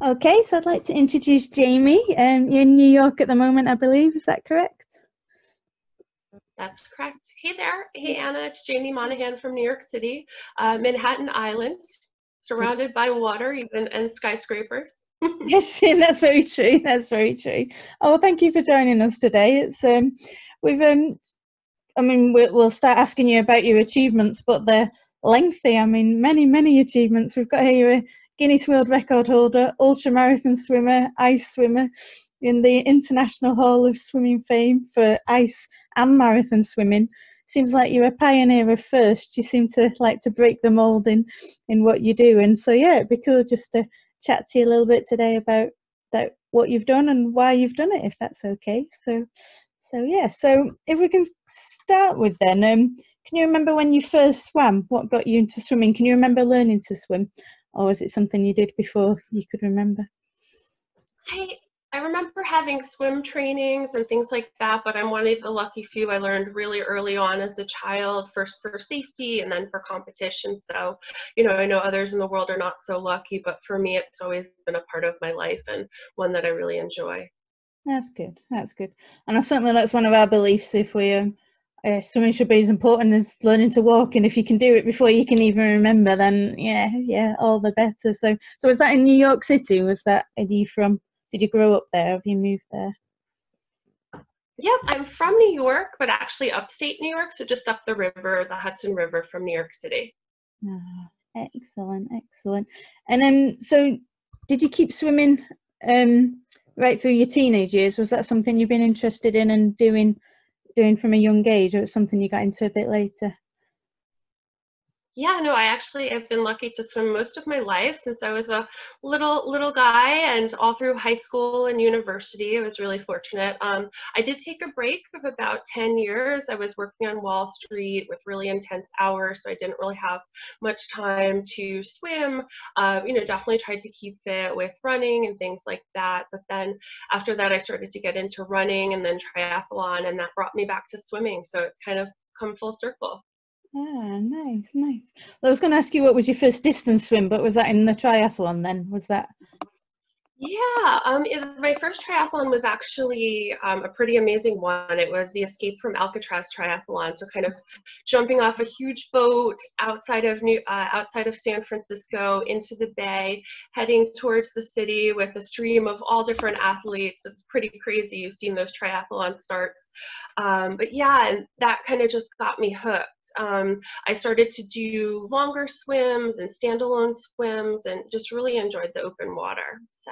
Okay, so I'd like to introduce Jaimie. You're in New York at the moment, I believe. Is that correct? That's correct. Hey there. Hey, Anna. It's Jaimie Monahan from New York City, Manhattan Island, surrounded by water and skyscrapers. Yes, that's very true. That's very true. Oh, well, thank you for joining us today. It's I mean, we'll start asking you about your achievements, but they're lengthy. I mean, many achievements. We've got here you're a Guinness World Record holder, ultramarathon swimmer, ice swimmer in the International Hall of Swimming Fame for ice and marathon swimming. Seems like you're a pioneer of first. You seem to like to break the mold in what you do. And so, yeah, it'd be cool just to chat to you a little bit today about that, what you've done and why you've done it, if that's okay. So yeah, so if we can start with then, can you remember when you first swam? What got you into swimming? Can you remember learning to swim, or was it something you did before you could remember? I remember having swim trainings and things like that, but I'm one of the lucky few. I learned really early on as a child, first for safety and then for competition. So, you know, I know others in the world are not so lucky, but for me, it's always been a part of my life and one that I really enjoy. That's good. That's good. And I certainly that's one of our beliefs. If we swimming should be as important as learning to walk, and if you can do it before you can even remember, then yeah, all the better. So was that in New York City? Was that? Did you grow up there? Have you moved there? Yep, I'm from New York, but actually upstate New York, so just up the river, the Hudson River from New York City. Oh, excellent. And then, so did you keep swimming right through your teenage years? Was that something you've been interested in and doing from a young age, or it's something you got into a bit later? Yeah, no, I actually have been lucky to swim most of my life since I was a little guy, and all through high school and university. I was really fortunate. I did take a break of about 10 years. I was working on Wall Street with really intense hours, so I didn't really have much time to swim. You know, definitely tried to keep fit with running and things like that. But then after that, I started to get into running and then triathlon, and that brought me back to swimming. So it's kind of come full circle. Ah, nice. Well, I was going to ask you what was your first distance swim, but was that in the triathlon then? Was that? Yeah, my first triathlon was actually a pretty amazing one. It was the Escape from Alcatraz triathlon. So kind of jumping off a huge boat outside of San Francisco into the bay, heading towards the city with a stream of all different athletes. It's pretty crazy. You've seen those triathlon starts. But yeah, and that kind of just got me hooked. I started to do longer swims and standalone swims and just really enjoyed the open water. So.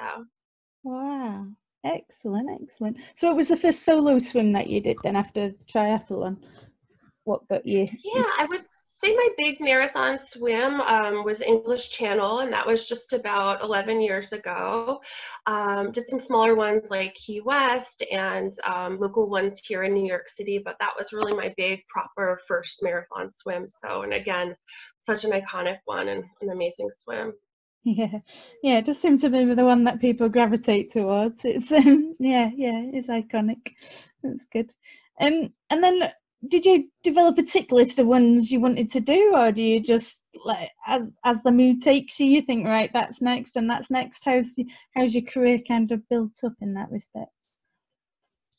Wow, excellent. So it was the first solo swim that you did then after the triathlon? What got you? Yeah, I would say my big marathon swim was English Channel, and that was just about 11 years ago. Did some smaller ones like Key West and local ones here in New York City, but that was really my big proper first marathon swim. So, and again, such an iconic one and an amazing swim. Yeah, it just seems to be the one that people gravitate towards. It's it's iconic. That's good. And then did you develop a tick list of ones you wanted to do, or do you just like as the mood takes you, you think, right, that's next and that's next? How's your career kind of built up in that respect?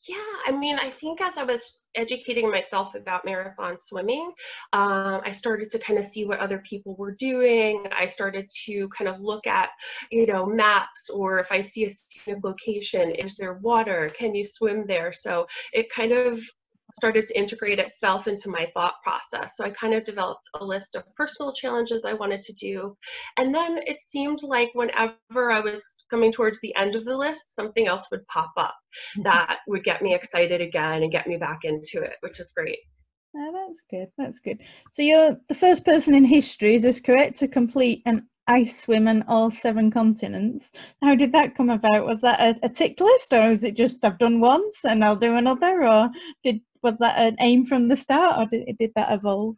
Yeah, I mean, I think as I was educating myself about marathon swimming, I started to kind of see what other people were doing. I started to kind of look at, you know, maps, or if I see a scenic location, is there water? Can you swim there? So it kind of started to integrate itself into my thought process. So I kind of developed a list of personal challenges I wanted to do. And then it seemed like whenever I was coming towards the end of the list, something else would pop up that would get me excited again and get me back into it, which is great. Oh, that's good. That's good. So you're the first person in history, is this correct, to complete an ice swim on all 7 continents? How did that come about? Was that a tick list, or was it just I've done once and I'll do another, or was that an aim from the start, or did that evolve?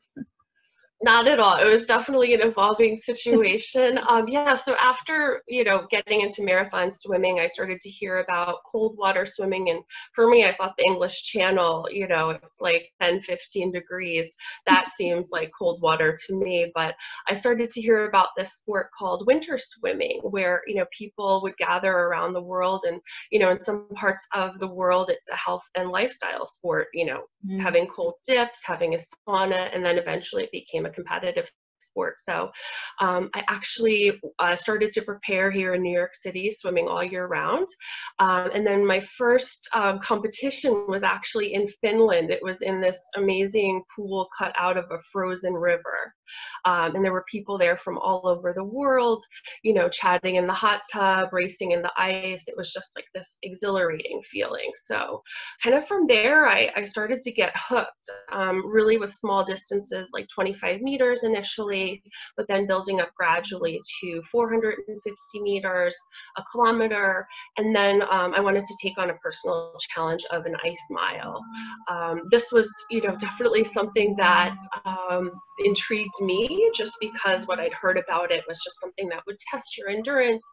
Not at all. It was definitely an evolving situation. Yeah, so after, getting into marathon swimming, I started to hear about cold water swimming. And for me, I thought the English Channel, it's like 10, 15 degrees. That seems like cold water to me. But I started to hear about this sport called winter swimming, where, people would gather around the world. And, in some parts of the world, it's a health and lifestyle sport, having cold dips, having a sauna, and then eventually it became a competitive sport. So I actually started to prepare here in New York City, swimming all year round. And then my first competition was actually in Finland. It was in this amazing pool cut out of a frozen river. And there were people there from all over the world, chatting in the hot tub, racing in the ice. It was just like this exhilarating feeling. So kind of from there, I started to get hooked, really with small distances like 25 meters initially, but then building up gradually to 450 meters, a kilometer. And then I wanted to take on a personal challenge of an ice mile. This was, definitely something that intrigued me, just because what I'd heard about it was just something that would test your endurance,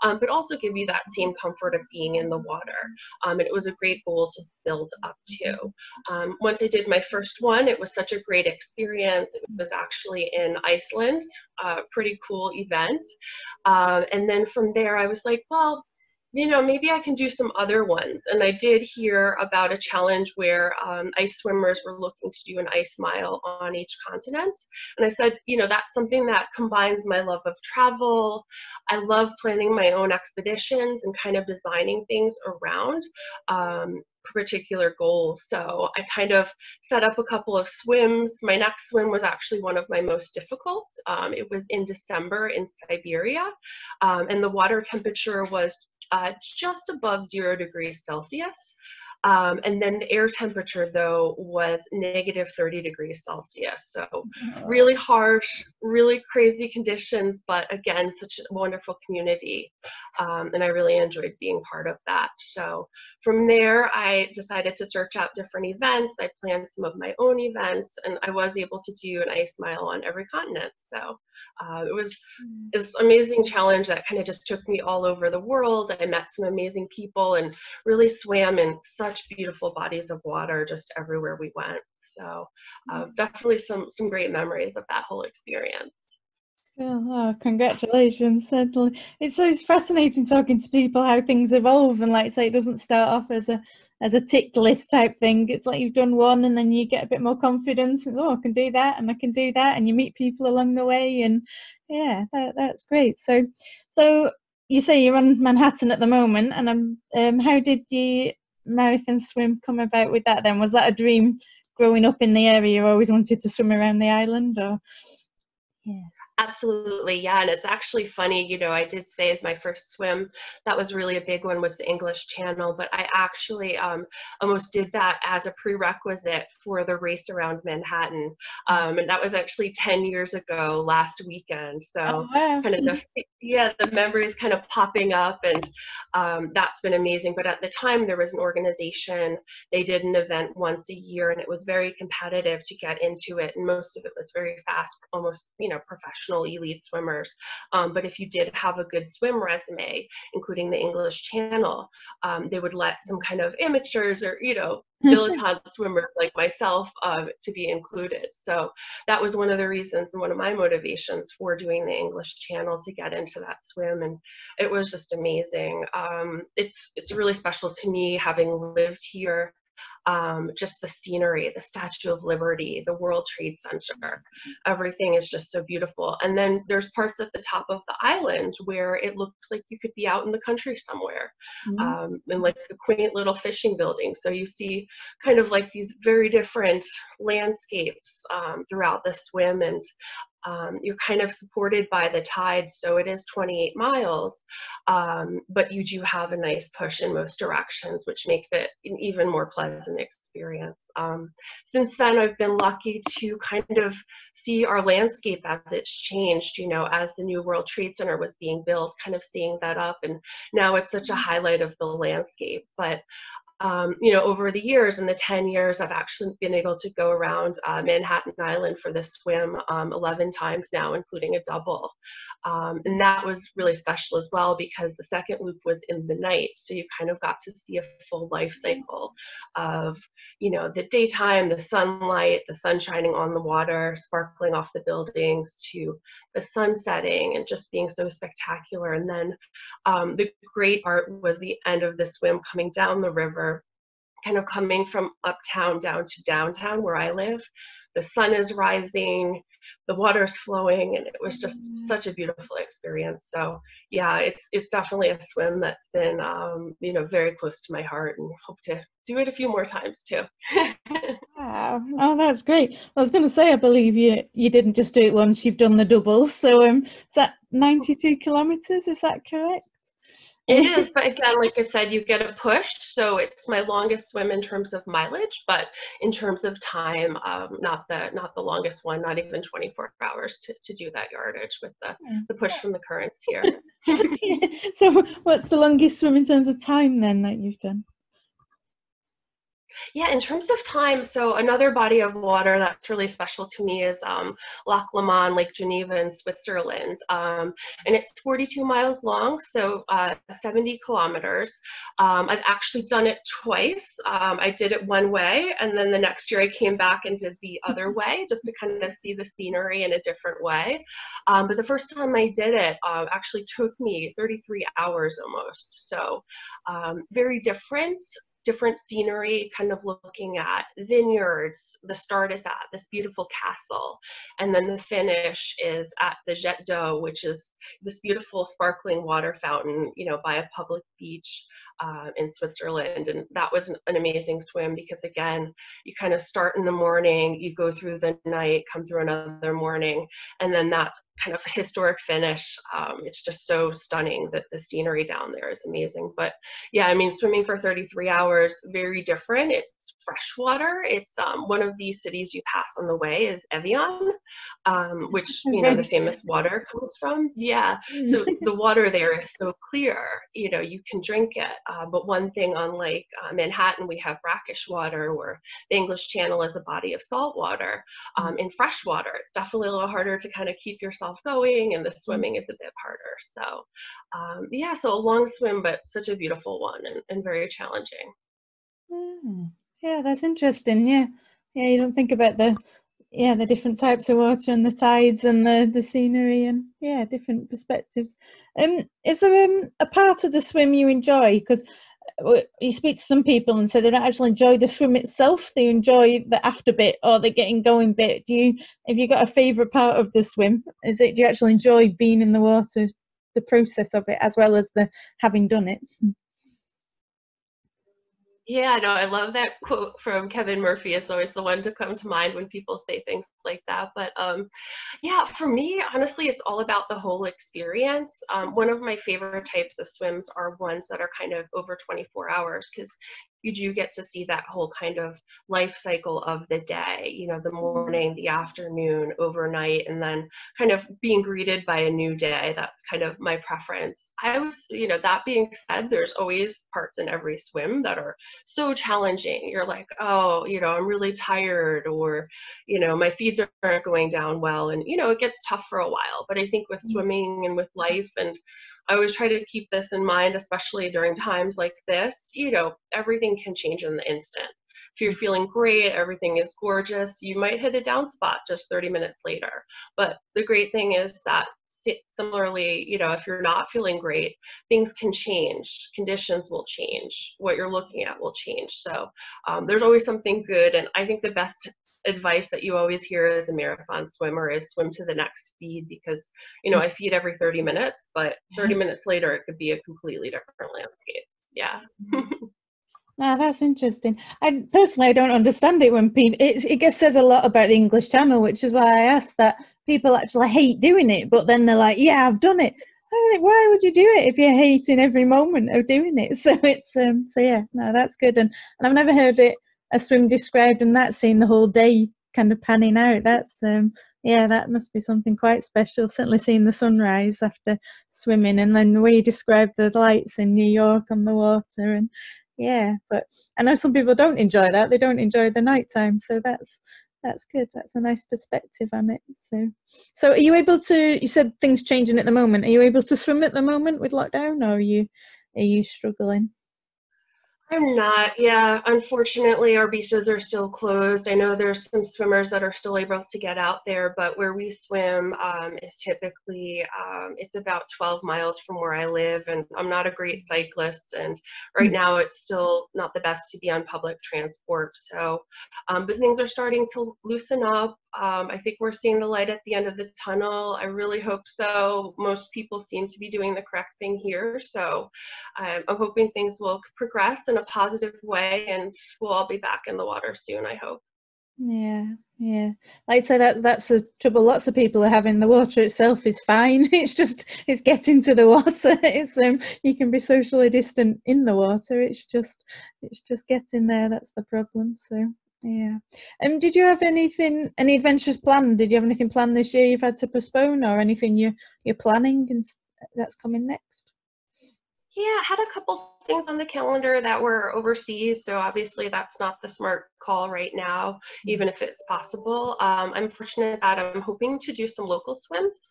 but also give you that same comfort of being in the water. And it was a great goal to build up to. Once I did my first one, it was such a great experience. It was actually in Iceland, pretty cool event. And then from there, I was like, well, maybe I can do some other ones. And I did hear about a challenge where ice swimmers were looking to do an ice mile on each continent. And I said, that's something that combines my love of travel. I love planning my own expeditions and kind of designing things around particular goals. So I kind of set up a couple of swims. My next swim was actually one of my most difficult. It was in December in Siberia, and the water temperature was just above 0 degrees Celsius. And then the air temperature, though, was negative 30 degrees Celsius. So really harsh, really crazy conditions, but again, such a wonderful community. And I really enjoyed being part of that. So from there, I decided to search out different events. I planned some of my own events, and I was able to do an ice mile on every continent. So it was this amazing challenge that kind of just took me all over the world. I met some amazing people and really swam in such beautiful bodies of water just everywhere we went. So definitely some great memories of that whole experience. Oh, congratulations. Certainly. It's fascinating talking to people how things evolve, and like I say, it doesn't start off as a tick list type thing. It's like you've done one and then you get a bit more confidence and I can do that and I can do that, and you meet people along the way, and yeah, that's great. So you say you're on Manhattan at the moment, and how did the marathon swim come about with that then? Was that a dream growing up in the area? You always wanted to swim around the island, or yeah? Absolutely, yeah, and it's actually funny, I did say my first swim, that was really a big one, was the English Channel, but I actually almost did that as a prerequisite for the race around Manhattan, and that was actually 10 years ago last weekend, so kind of the memories kind of popping up, and that's been amazing. But at the time, there was an organization, they did an event once a year, and it was very competitive to get into it, and most of it was very fast, almost, professional elite swimmers, but if you did have a good swim resume, including the English Channel, they would let some kind of amateurs or dilettante swimmers like myself to be included. So that was one of the reasons and one of my motivations for doing the English Channel, to get into that swim, and it was just amazing. It's really special to me, having lived here just the scenery, the Statue of Liberty, the World Trade Center, everything is just so beautiful. And then there's parts at the top of the island where it looks like you could be out in the country somewhere, in like a quaint little fishing building. So you see kind of like these very different landscapes throughout the swim, and you're kind of supported by the tide, so it is 28 miles, but you do have a nice push in most directions, which makes it an even more pleasant experience. Since then, I've been lucky to kind of see our landscape as it's changed, you know, as the new World Trade Center was being built, kind of seeing that up, and now it's such a highlight of the landscape. But you know, over the years, in the 10 years, I've actually been able to go around Manhattan Island for this swim 11 times now, including a double. And that was really special as well, because the second loop was in the night. So you kind of got to see a full life cycle of, you know, the daytime, the sunlight, the sun shining on the water, sparkling off the buildings, to the sun setting and just being so spectacular. And then the great part was the end of the swim coming down the river, kind of coming from uptown down to downtown where I live. The sun is rising, the water's flowing, and it was just such a beautiful experience. So yeah, it's definitely a swim that's been you know, very close to my heart, and hope to do it a few more times too. Wow. Oh, that's great. I was going to say, I believe you didn't just do it once, you've done the doubles. So is that 92 kilometers? Is that correct? It is, but again, like I said, you get a push, so it's my longest swim in terms of mileage, but in terms of time, not the longest one, not even 24 hours to do that yardage with the push from the currents here. So what's the longest swim in terms of time then that you've done? Yeah, in terms of time, so another body of water that's really special to me is Lac Léman, Lake Geneva in Switzerland. And it's 42 miles long, so 70 kilometers. I've actually done it twice. I did it one way, and then the next year I came back and did the other way, just to kind of see the scenery in a different way. But the first time I did it actually took me 33 hours almost. So very different scenery, kind of looking at vineyards. The start is at this beautiful castle, and then the finish is at the Jet d'Eau, which is this beautiful sparkling water fountain, you know, by a public beach in Switzerland. And that was an amazing swim, because again, you kind of start in the morning, you go through the night, come through another morning, and then that kind of historic finish. It's just so stunning that the scenery down there is amazing. But yeah, I mean, swimming for 33 hours, very different. It's freshwater. It's one of these cities you pass on the way is Evian, which, you know, the famous water comes from. Yeah, so the water there is so clear, you know, you can drink it. But one thing, unlike Manhattan, we have brackish water, where the English Channel is a body of salt water. In freshwater, it's definitely a little harder to kind of keep yourself going, and the swimming is a bit harder. So yeah, so a long swim, but such a beautiful one, and very challenging. Yeah, that's interesting. Yeah, you don't think about the different types of water and the tides and the scenery, and yeah, different perspectives. Is there a part of the swim you enjoy? Because you speak to some people and say they don't actually enjoy the swim itself, they enjoy the after bit or the getting going bit. Have you got a favourite part of the swim? Do you actually enjoy being in the water, the process of it, as well as the having done it? Yeah, no, I love that quote from Kevin Murphy. It's always the one to come to mind when people say things like that. But yeah, for me, honestly, it's all about the whole experience. One of my favorite types of swims are ones that are kind of over 24 hours, because you do get to see that whole kind of life cycle of the day, you know, the morning, the afternoon, overnight, and then kind of being greeted by a new day. That's kind of my preference. You know, that being said, there's always parts in every swim that are so challenging. You're like, oh, you know, I'm really tired, or, you know, my feeds aren't going down well. And, you know, it gets tough for a while. But I think with swimming and with life, and I always try to keep this in mind, especially during times like this, you know, everything can change in the instant. If you're feeling great, everything is gorgeous, you might hit a down spot just 30 minutes later. But the great thing is that similarly, you know, if you're not feeling great, things can change, conditions will change, what you're looking at will change. So there's always something good. And I think the best advice that you always hear as a marathon swimmer is swim to the next feed, because, you know, I feed every 30 minutes, but 30 minutes later, it could be a completely different landscape. Yeah. Ah, that's interesting. I personally, I don't understand it when people, it says a lot about the English Channel, which is why I asked that. People actually hate doing it, but then they're like, yeah, I've done it. I think, why would you do it if you're hating every moment of doing it? So it's, so yeah, no, that's good. And I've never heard a swim described and that, seeing the whole day kind of panning out. That's, yeah, that must be something quite special. Certainly seeing the sunrise after swimming, and then the way you describe the lights in New York on the water. And yeah, but I know some people don't enjoy that. They don't enjoy the nighttime, so that's good. That's a nice perspective on it. So are you able to, you said things changing at the moment, are you able to swim at the moment with lockdown, or are you struggling? I'm not, yeah. Unfortunately, our beaches are still closed. I know there's some swimmers that are still able to get out there, but where we swim is typically, it's about 12 miles from where I live, and I'm not a great cyclist, and right now it's still not the best to be on public transport. So, but things are starting to loosen up. I think we're seeing the light at the end of the tunnel. I really hope so. Most people seem to be doing the correct thing here. So I'm hoping things will progress in a positive way, and we'll all be back in the water soon, I hope. Yeah, yeah. Like I say, that's the trouble. Lots of people are having, the water itself is fine. It's getting to the water. It's you can be socially distant in the water. It's just getting there. That's the problem. So yeah. And did you have any adventures planned? Did you have anything planned this year you've had to postpone, or anything you're planning and that's coming next? Yeah, I had a couple things on the calendar that were overseas, so obviously that's not the smart call right now, even if it's possible. I'm fortunate that I'm hoping to do some local swims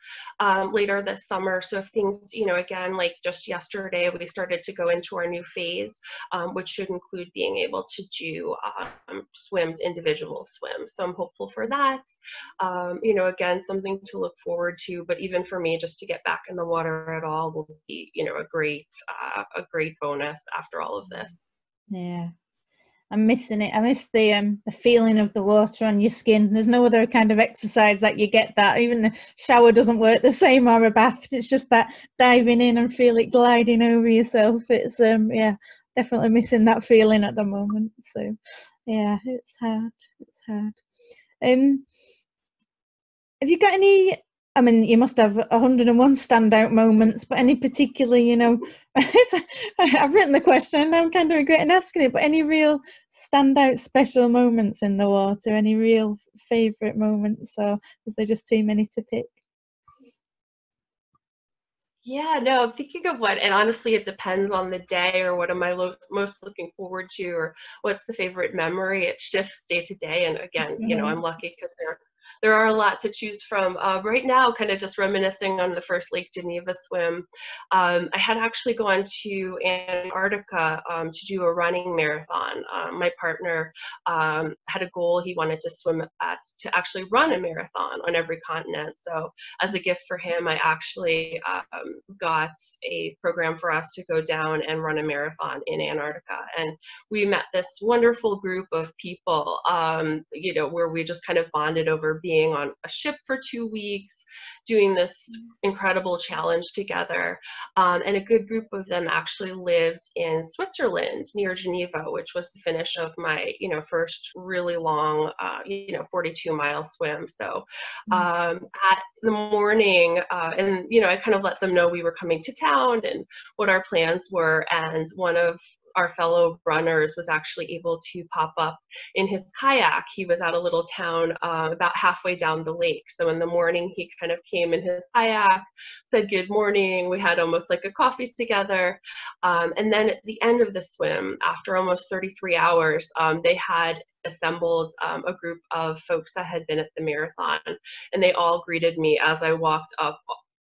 later this summer. So if things, you know, again, like just yesterday, we started to go into our new phase, which should include being able to do swims, individual swims. So I'm hopeful for that. You know, again, something to look forward to, but even for me, just to get back in the water at all will be, you know, a great bonus after all of this. Yeah. I'm missing it. I miss the feeling of the water on your skin. There's no other kind of exercise that you get that. Even the shower doesn't work the same, or a bath. It's just that diving in and feel it gliding over yourself. It's yeah, definitely missing that feeling at the moment. So yeah, it's hard. It's hard. Have you got any, I mean, you must have 101 standout moments, but any particular, you know, I've written the question and I'm kind of regretting asking it, but any real standout special moments in the water, any real favourite moments, or is there just too many to pick? Yeah, no, I'm thinking of what, and honestly, it depends on the day, or what am I most looking forward to, or what's the favorite memory. It shifts day to day, and again, you know, I'm lucky because there are a lot to choose from. Right now, kind of just reminiscing on the first Lake Geneva swim, I had actually gone to Antarctica to do a running marathon. My partner had a goal; he wanted to to actually run a marathon on every continent. So, as a gift for him, I actually got a program for us to go down and run a marathon in Antarctica. And we met this wonderful group of people, you know, where we just kind of bonded over being on a ship for 2 weeks, doing this incredible challenge together. And a good group of them actually lived in Switzerland near Geneva, which was the finish of my, you know, first really long, you know, 42-mile swim. So at the morning, and, you know, I kind of let them know we were coming to town and what our plans were. And one of our fellow runners was actually able to pop up in his kayak. He was at a little town about halfway down the lake. So in the morning, he kind of came in his kayak, said good morning. We had almost like a coffee together. And then at the end of the swim, after almost 33 hours, they had assembled a group of folks that had been at the marathon, and they all greeted me as I walked up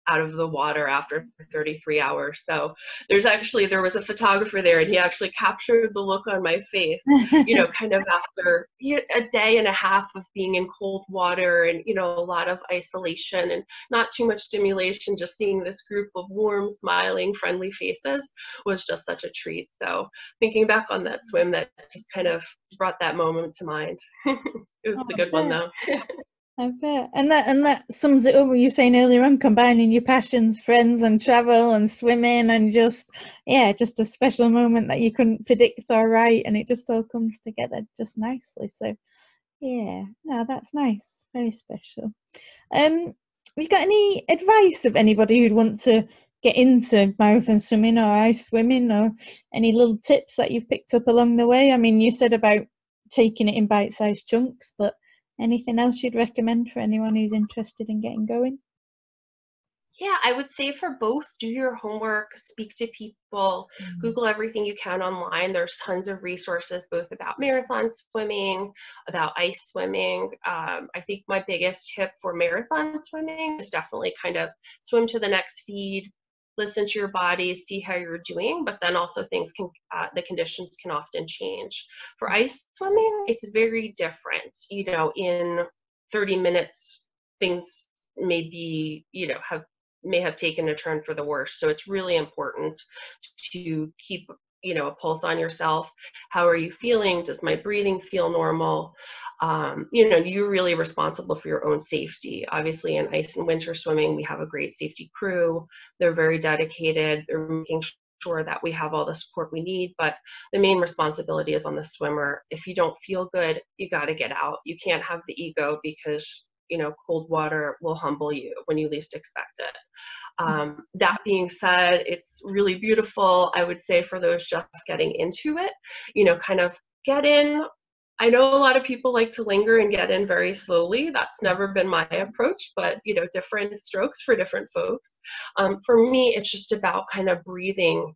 out of the water after 33 hours. So there was a photographer there, and he actually captured the look on my face, kind of after a day and a half of being in cold water and, a lot of isolation and not too much stimulation. Just seeing this group of warm, smiling, friendly faces was just such a treat. So thinking back on that swim, that just kind of brought that moment to mind. It was a good one though. I bet. And that sums it up what you were saying earlier on, combining your passions, friends and travel and swimming, and just a special moment that you couldn't predict or write, and it just all comes together just nicely. So yeah, no, that's nice. Very special. Have you got any advice of anybody who'd want to get into marathon swimming or ice swimming, or any little tips that you've picked up along the way? I mean, you said about taking it in bite-sized chunks, but anything else you'd recommend for anyone who's interested in getting going? Yeah, I would say for both, do your homework, speak to people, Google everything you can online. There's tons of resources, both about marathon swimming, about ice swimming. I think my biggest tip for marathon swimming is definitely kind of swim to the next feed, listen to your body, see how you're doing, but then also the conditions can often change. For ice swimming, it's very different. In 30 minutes, things may have taken a turn for the worse. So it's really important to keep, a pulse on yourself. How are you feeling? Does my breathing feel normal? You're really responsible for your own safety. Obviously, in ice and winter swimming, we have a great safety crew. They're very dedicated. They're making sure that we have all the support we need, but the main responsibility is on the swimmer. If you don't feel good, you got to get out. You can't have the ego, because cold water will humble you when you least expect it. That being said, it's really beautiful. I would say for those just getting into it, kind of get in. I know a lot of people like to linger and get in very slowly. That's never been my approach, but different strokes for different folks. For me, it's just about kind of breathing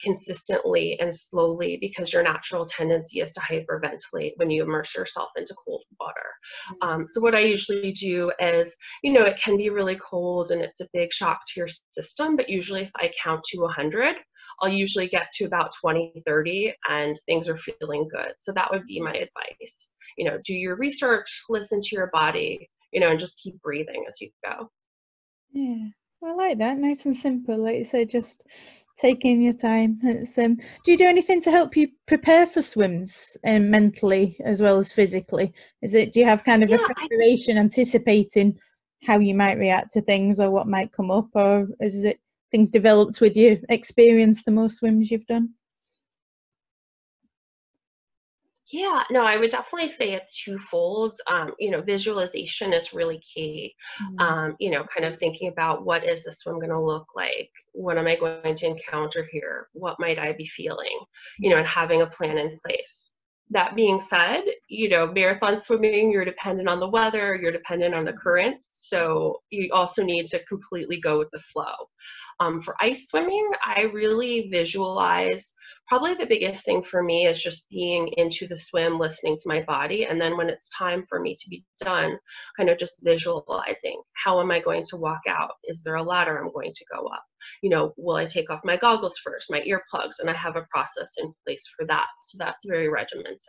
consistently and slowly, because your natural tendency is to hyperventilate when you immerse yourself into cold water. So what I usually do is, it can be really cold and it's a big shock to your system, but usually if I count to 100, I'll usually get to about 20, 30 and things are feeling good. So that would be my advice. Do your research, listen to your body, and just keep breathing as you go. Yeah, I like that. Nice and simple. Like you say, just taking your time. It's, do you do anything to help you prepare for swims, mentally as well as physically? Do you have kind of a preparation, anticipating how you might react to things or what might come up, or is it things developed with your experience, the more swims you've done? Yeah, no, I would definitely say it's twofold. Visualization is really key. Kind of thinking about, what is the swim going to look like? What am I going to encounter here? What might I be feeling? And having a plan in place. That being said, marathon swimming, you're dependent on the weather, you're dependent on the currents. So you also need to completely go with the flow. For ice swimming, I really visualize. Probably the biggest thing for me is just being into the swim, listening to my body. And then when it's time for me to be done, kind of just visualizing, how am I going to walk out? Is there a ladder I'm going to go up? Will I take off my goggles first, my earplugs? And I have a process in place for that. So that's very regimented.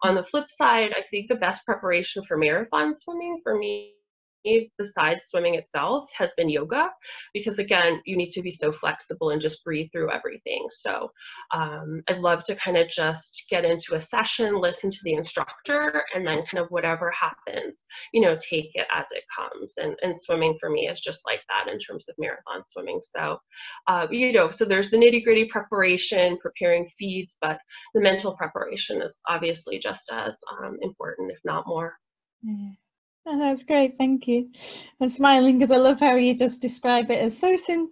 On the flip side, I think the best preparation for marathon swimming for me, besides swimming itself, has been yoga, because again, you need to be so flexible and just breathe through everything. So I'd love to kind of just get into a session, listen to the instructor, and then kind of whatever happens, take it as it comes. And swimming for me is just like that in terms of marathon swimming. So so there's the nitty-gritty preparation, preparing feeds, but the mental preparation is obviously just as important, if not more. Yeah. Oh, that's great, thank you. I'm smiling because I love how you just describe it as so simple,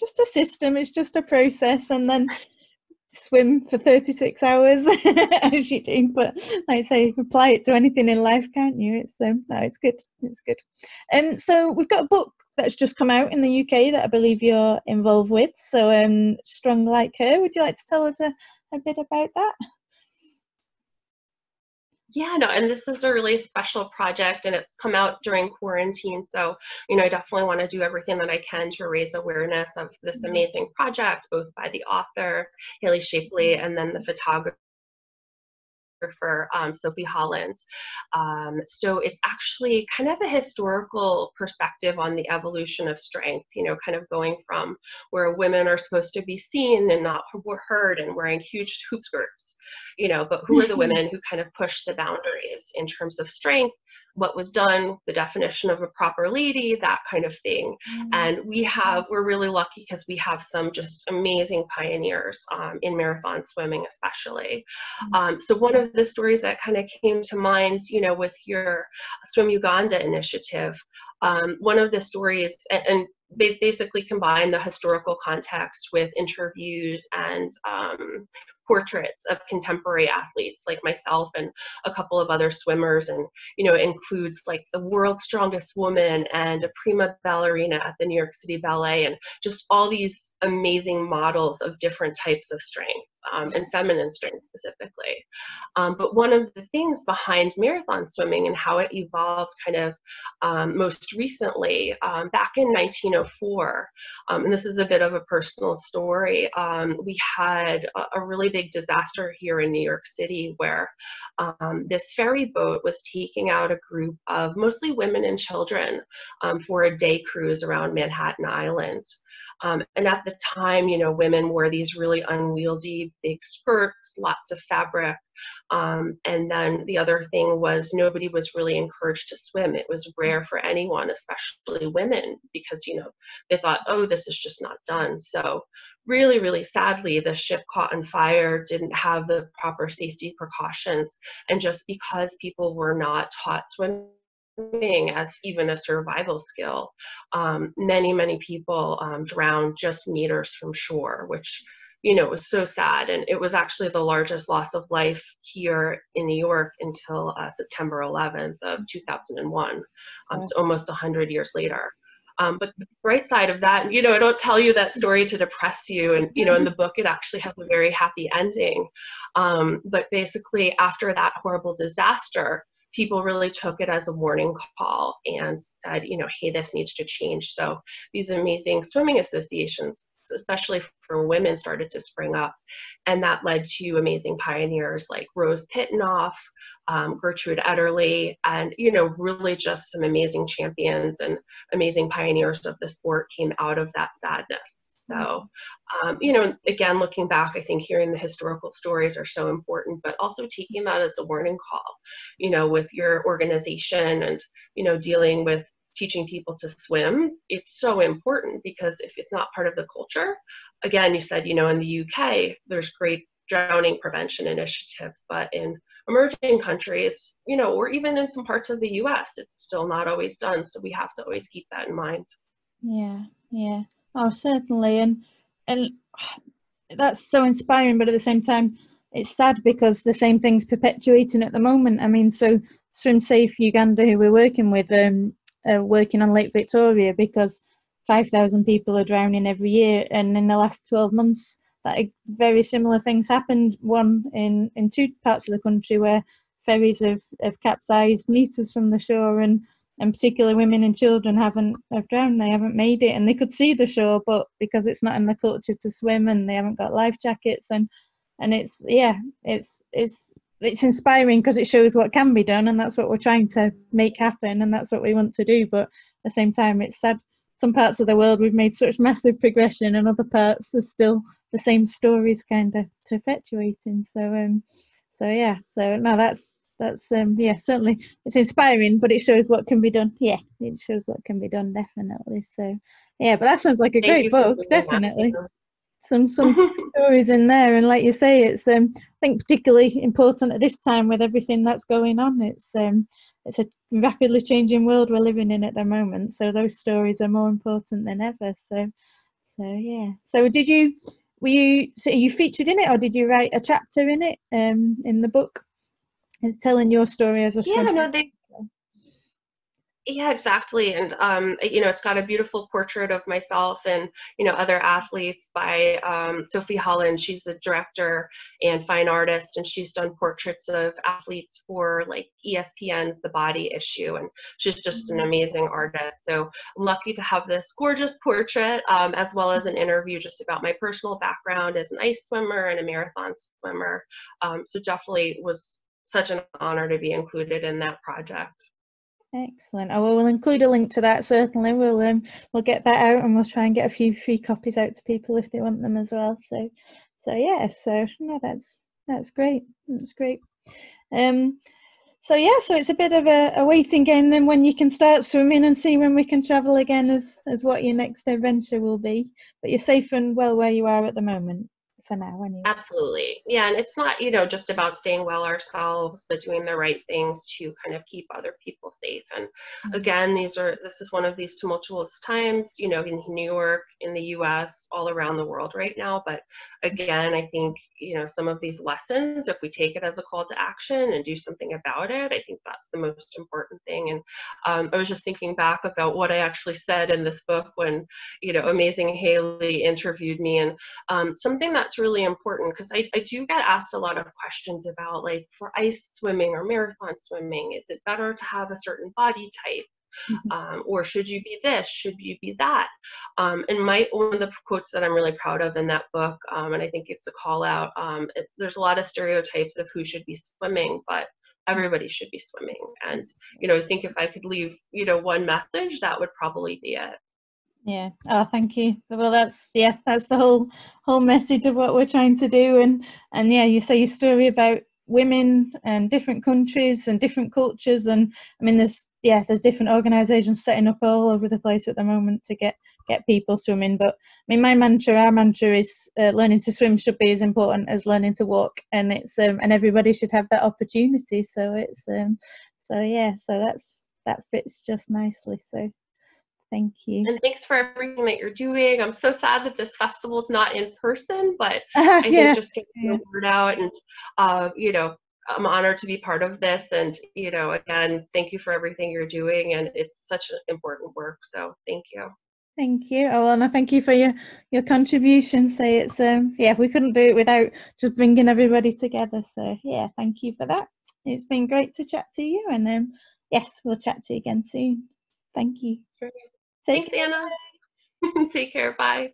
just a system. It's just a process, and then swim for 36 hours as you do. But like I say, you can apply it to anything in life, can't you? It's no, it's good. It's good. So we've got a book that's just come out in the UK that I believe you're involved with. So Strong Like Her. Would you like to tell us a bit about that? Yeah, no, and this is a really special project, and it's come out during quarantine. So, I definitely want to do everything that I can to raise awareness of this amazing project, both by the author, Haley Shapley, and then the photographer, Sophie Holland. So it's actually kind of a historical perspective on the evolution of strength, kind of going from where women are supposed to be seen and not heard and wearing huge hoop skirts, but who are the women who kind of push the boundaries in terms of strength, what was done, the definition of a proper lady, that kind of thing. And we're really lucky because we have some just amazing pioneers in marathon swimming, especially. So one of the stories that kind of came to mind, with your Swim Uganda initiative, one of the stories, and they basically combine the historical context with interviews and portraits of contemporary athletes like myself and a couple of other swimmers, and it includes like the world's strongest woman and a prima ballerina at the New York City Ballet, and just all these amazing models of different types of strength, and feminine strength specifically. But one of the things behind marathon swimming and how it evolved kind of most recently, back in 1904, and this is a bit of a personal story, we had a really big disaster here in New York City where this ferry boat was taking out a group of mostly women and children for a day cruise around Manhattan Island. And at the time, women wore these really unwieldy big skirts, lots of fabric. And then the other thing was nobody was really encouraged to swim. It was rare for anyone, especially women, because, they thought, oh, this is just not done. So really, really sadly, the ship caught on fire, didn't have the proper safety precautions. And just because people were not taught swimming as even a survival skill, many people drowned just meters from shore, which was so sad. And it was actually the largest loss of life here in New York until September 11th of 2001. It's almost 100 years later. But the bright side of that, I don't tell you that story to depress you. And, in the book, it actually has a very happy ending. But basically, after that horrible disaster, people really took it as a warning call and said, hey, this needs to change. So these amazing swimming associations, especially for women, started to spring up. And that led to amazing pioneers like Rose Pittenoff, Gertrude Ederle, and, really just some amazing champions and amazing pioneers of the sport came out of that sadness. So, again, looking back, I think hearing the historical stories are so important, but also taking that as a warning call, with your organization and, dealing with teaching people to swim. It's so important because if it's not part of the culture, again, you said, in the UK, there's great drowning prevention initiatives, but in emerging countries, or even in some parts of the US, it's still not always done. So we have to always keep that in mind. Yeah. Oh, certainly. And that's so inspiring, but at the same time, it's sad because the same thing's perpetuating at the moment. I mean, so Swim Safe Uganda, who we're working with, working on Lake Victoria because 5,000 people are drowning every year, and in the last 12 months that very similar things happened. One in two parts of the country where ferries have capsized meters from the shore, and particularly women and children have drowned. They haven't made it, and they could see the shore, but because it's not in the culture to swim and they haven't got life jackets, and it's inspiring because it shows what can be done, and that's what we're trying to make happen, and that's what we want to do. But at the same time, it's sad. Some parts of the world we've made such massive progression, and other parts are still the same stories kind of perpetuating. So no, that's certainly it's inspiring, but it shows what can be done. Yeah, it shows what can be done, definitely. So yeah, but that sounds like a great book, definitely. Some stories in there, and like you say, it's I think particularly important at this time with everything that's going on. It's a rapidly changing world we're living in at the moment, so those stories are more important than ever. So yeah. So were you featured in it, or did you write a chapter in it in the book? It's telling your story as a swimmer. Yeah, no, Yeah, exactly. And, it's got a beautiful portrait of myself and, other athletes by Sophie Holland. She's the director and fine artist, and she's done portraits of athletes for like ESPN's The Body issue. And she's just an amazing artist. So I'm lucky to have this gorgeous portrait, as well as an interview just about my personal background as an ice swimmer and a marathon swimmer. So definitely was such an honor to be included in that project. Excellent. Oh, well, we'll include a link to that. Certainly, we'll get that out, and we'll try and get a few free copies out to people if they want them as well. So yeah. So no, that's great. That's great. So yeah. So it's a bit of a waiting game then when you can start swimming and see when we can travel again as what your next adventure will be. But you're safe and well where you are at the moment for now, anyway. Absolutely. Yeah, and it's not, just about staying well ourselves, but doing the right things to kind of keep other people safe. And again, this is one of these tumultuous times, in New York, in the US, all around the world right now. But again, I think, some of these lessons, if we take it as a call to action and do something about it, I think that's the most important thing. And I was just thinking back about what I actually said in this book when, Amazing Haley interviewed me, and something that's really important, because I do get asked a lot of questions about, like, for ice swimming or marathon swimming, is it better to have a certain body type? Or should you be this? Should you be that? And one of the quotes that I'm really proud of in that book, and I think it's a call out, there's a lot of stereotypes of who should be swimming, but everybody should be swimming. And, I think if I could leave, one message, that would probably be it. Yeah. Oh, thank you. Well, that's the whole message of what we're trying to do. And yeah, you say your story about women and different countries and different cultures, and I mean there's different organizations setting up all over the place at the moment to get people swimming. But I mean, our mantra is learning to swim should be as important as learning to walk, and it's and everybody should have that opportunity. So it's that fits just nicely. So thank you. And thanks for everything that you're doing. I'm so sad that this festival's not in person, but I think just getting the word out, and I'm honored to be part of this. And again, thank you for everything you're doing, and it's such an important work. So thank you. Thank you. Oh, and I thank you for your contribution. So it's we couldn't do it without just bringing everybody together. So yeah, thank you for that. It's been great to chat to you, and yes, we'll chat to you again soon. Thank you. Sure. Thanks, Anna. Take care. Bye.